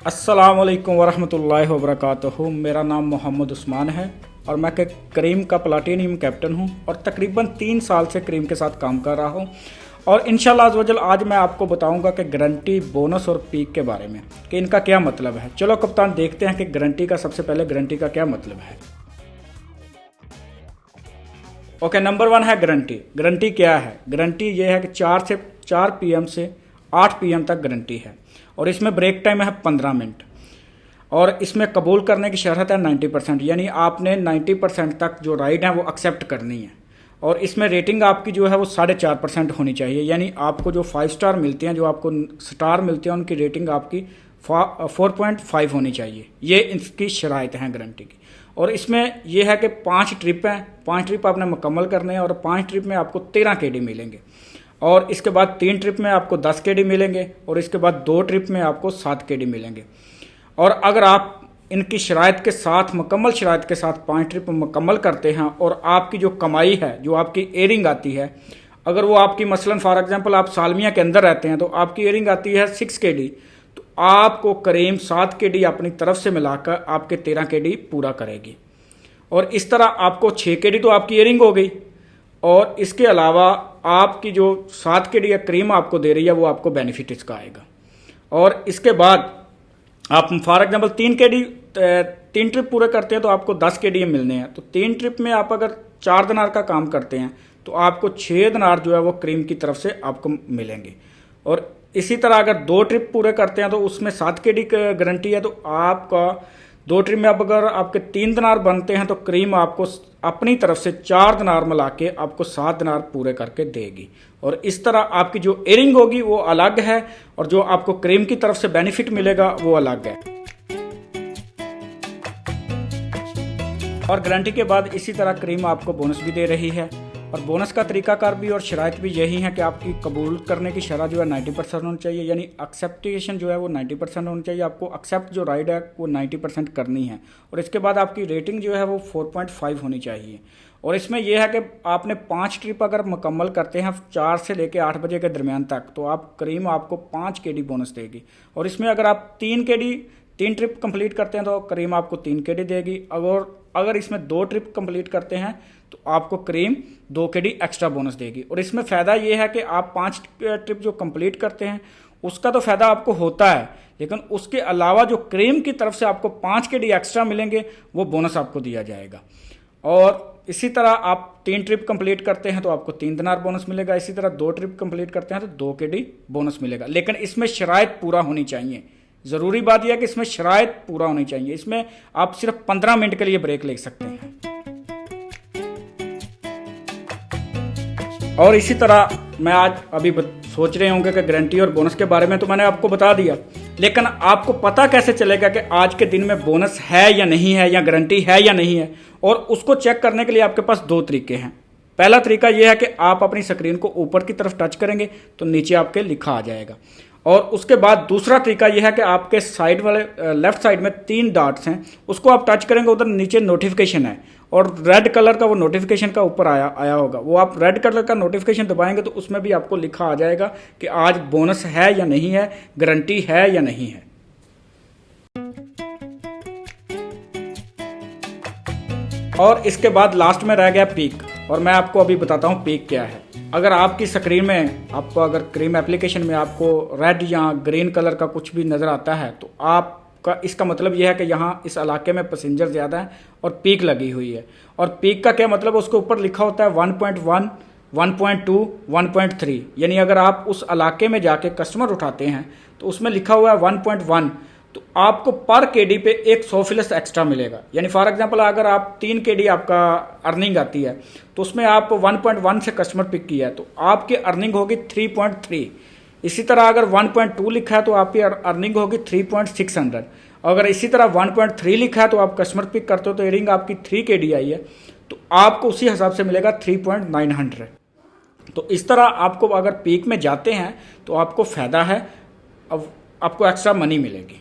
अस्सलामुअलैकुम वरहमतुल्लाहि वबरकातुहू। मेरा नाम मोहम्मद उस्मान है और मैं करीम का प्लाटिनियम कैप्टन हूं और तकरीबन 3 साल से करीम के साथ काम कर रहा हूं। और इंशाल्लाह अज़्ज़वजल आज मैं आपको बताऊंगा कि गारंटी, बोनस और पीक के बारे में कि इनका क्या मतलब है। चलो कप्तान, देखते हैं कि गारंटी का, सबसे पहले गारंटी का क्या मतलब है। ओके, नंबर 1 है गारंटी। गारंटी क्या है? गारंटी ये है कि 4 PM से 8 PM तक गारंटी है और इसमें ब्रेक टाइम है 15 मिनट और इसमें कबूल करने की शर्त है 90%, यानी आपने 90% तक जो राइड है वो एक्सेप्ट करनी है। और इसमें रेटिंग आपकी जो है वो 4.5% होनी चाहिए, यानी आपको जो 5 स्टार मिलते हैं, जो आपको स्टार मिलते हैं, उनकी रेटिंग आपकी 4.5 होनी चाहिए। ये इसकी शराइत हैं गारंटी की। और इसमें यह है कि 5 ट्रिप हैं, 5 ट्रिप आपने मुकम्मल करने हैं और 5 ट्रिप में आपको 13 KD मिलेंगे। और इसके बाद 3 ट्रिप में आपको 10 KD मिलेंगे और इसके बाद 2 ट्रिप में आपको 7 KD मिलेंगे। और अगर आप इनकी शराइत के साथ, मुकम्मल शराइत के साथ 5 ट्रिप मुकम्मल करते हैं और आपकी जो कमाई है, जो आपकी एयरिंग आती है, अगर वो आपकी मसलन फॉर एग्जांपल आप सालमिया के अंदर रहते हैं तो आपकी एयरिंग आती है 6 KD, तो आपको करीम 7 KD अपनी तरफ से मिलाकर आपके 13 KD पूरा करेगी। और इस तरह आपको 6 KD तो आपकी एयरिंग हो गई और इसके अलावा आपकी जो 7 KD या क्रीम आपको दे रही है वो आपको बेनिफिट इसका आएगा। और इसके बाद आप फॉर एग्जांपल 3 ट्रिप पूरे करते हैं तो आपको 10 KD मिलने हैं। तो 3 ट्रिप में आप अगर 4 दिनार का काम करते हैं तो आपको 6 दिनार जो है वो क्रीम की तरफ से आपको मिलेंगे। और इसी तरह अगर 2 ट्रिप पूरे करते हैं तो उसमें 7 KD गारंटी है, तो आपका 2 ट्रिप में अब अगर आपके 3 दिनार बनते हैं तो क्रीम आपको अपनी तरफ से 4 दिनार मिला के आपको 7 दिनार पूरे करके देगी। और इस तरह आपकी जो एयरिंग होगी वो अलग है और जो आपको क्रीम की तरफ से बेनिफिट मिलेगा वो अलग है। और गारंटी के बाद इसी तरह क्रीम आपको बोनस भी दे रही है और बोनस का तरीकाकार भी और शराइत भी यही है कि आपकी कबूल करने की शरह जो है 90% होनी चाहिए, यानी एक्सेप्टेशन जो है वो 90% होनी चाहिए। आपको एक्सेप्ट जो राइड है वो 90% करनी है। और इसके बाद आपकी रेटिंग जो है वो 4.5 होनी चाहिए। और इसमें यह है कि आपने 5 ट्रिप अगर मुकम्मल करते हैं 4 से लेकर 8 बजे के दरमियान तक, तो आप करीम आपको 5 KD बोनस देगी। और इसमें अगर आप 3 ट्रिप कंप्लीट करते हैं तो करीम आपको 3 KD देगी। अगर इसमें 2 ट्रिप कंप्लीट करते हैं तो आपको करीम 2 KD एक्स्ट्रा बोनस देगी। और इसमें फ़ायदा ये है कि आप 5 ट्रिप जो कंप्लीट करते हैं उसका तो फ़ायदा आपको होता है, लेकिन उसके अलावा जो क्रीम की तरफ से आपको 5 KD एक्स्ट्रा मिलेंगे वो बोनस आपको दिया जाएगा। और इसी तरह आप 3 ट्रिप कंप्लीट करते हैं तो आपको 3 दिनार बोनस मिलेगा। इसी तरह 2 ट्रिप कंप्लीट करते हैं तो 2 KD बोनस मिलेगा। लेकिन इसमें शराइत पूरा होनी चाहिए। ज़रूरी बात यह है कि इसमें शराइत पूरा होनी चाहिए। इसमें आप सिर्फ 15 मिनट के लिए ब्रेक ले सकते हैं। और इसी तरह मैं आज अभी सोच रहे होंगे कि गारंटी और बोनस के बारे में तो मैंने आपको बता दिया, लेकिन आपको पता कैसे चलेगा कि आज के दिन में बोनस है या नहीं है, या गारंटी है या नहीं है। और उसको चेक करने के लिए आपके पास 2 तरीके हैं। पहला तरीका यह है कि आप अपनी स्क्रीन को ऊपर की तरफ टच करेंगे तो नीचे आपके लिखा आ जाएगा। और उसके बाद दूसरा तरीका यह है कि आपके साइड वाले लेफ्ट साइड में 3 डॉट्स हैं, उसको आप टच करेंगे, उधर नीचे नोटिफिकेशन है और रेड कलर का वो नोटिफिकेशन का ऊपर आया होगा, वो आप रेड कलर का नोटिफिकेशन दबाएंगे तो उसमें भी आपको लिखा आ जाएगा कि आज बोनस है या नहीं है, गारंटी है या नहीं है। और इसके बाद लास्ट में रह गया पीक, और मैं आपको अभी बताता हूँ पीक क्या है। अगर आपकी स्क्रीन में आपको, अगर क्रीम एप्लीकेशन में आपको रेड या ग्रीन कलर का कुछ भी नज़र आता है तो आपका इसका मतलब यह है कि यहाँ इस इलाके में पैसेंजर ज़्यादा है और पीक लगी हुई है। और पीक का क्या मतलब, उसके ऊपर लिखा होता है 1.1, 1.2, 1.3, यानी अगर आप उस इलाके में जाके कस्टमर उठाते हैं तो उसमें लिखा हुआ है 1.1, तो आपको पर KD पे एक 100 प्लस एक्स्ट्रा मिलेगा। यानी फॉर एग्जांपल अगर आप 3 KD आपका अर्निंग आती है तो उसमें आप 1.1 से कस्टमर पिक किया है तो आपकी अर्निंग होगी 3.3। इसी तरह अगर 1.2 लिखा है तो आपकी अर्निंग होगी 3.600। अगर इसी तरह 1.3 लिखा है तो आप कस्टमर पिक करते हो तो एयरिंग आपकी 3 KD आई है तो आपको उसी हिसाब से मिलेगा 3.900। तो इस तरह आपको अगर पीक में जाते हैं तो आपको फ़ायदा है, अब आपको एक्स्ट्रा मनी मिलेगी।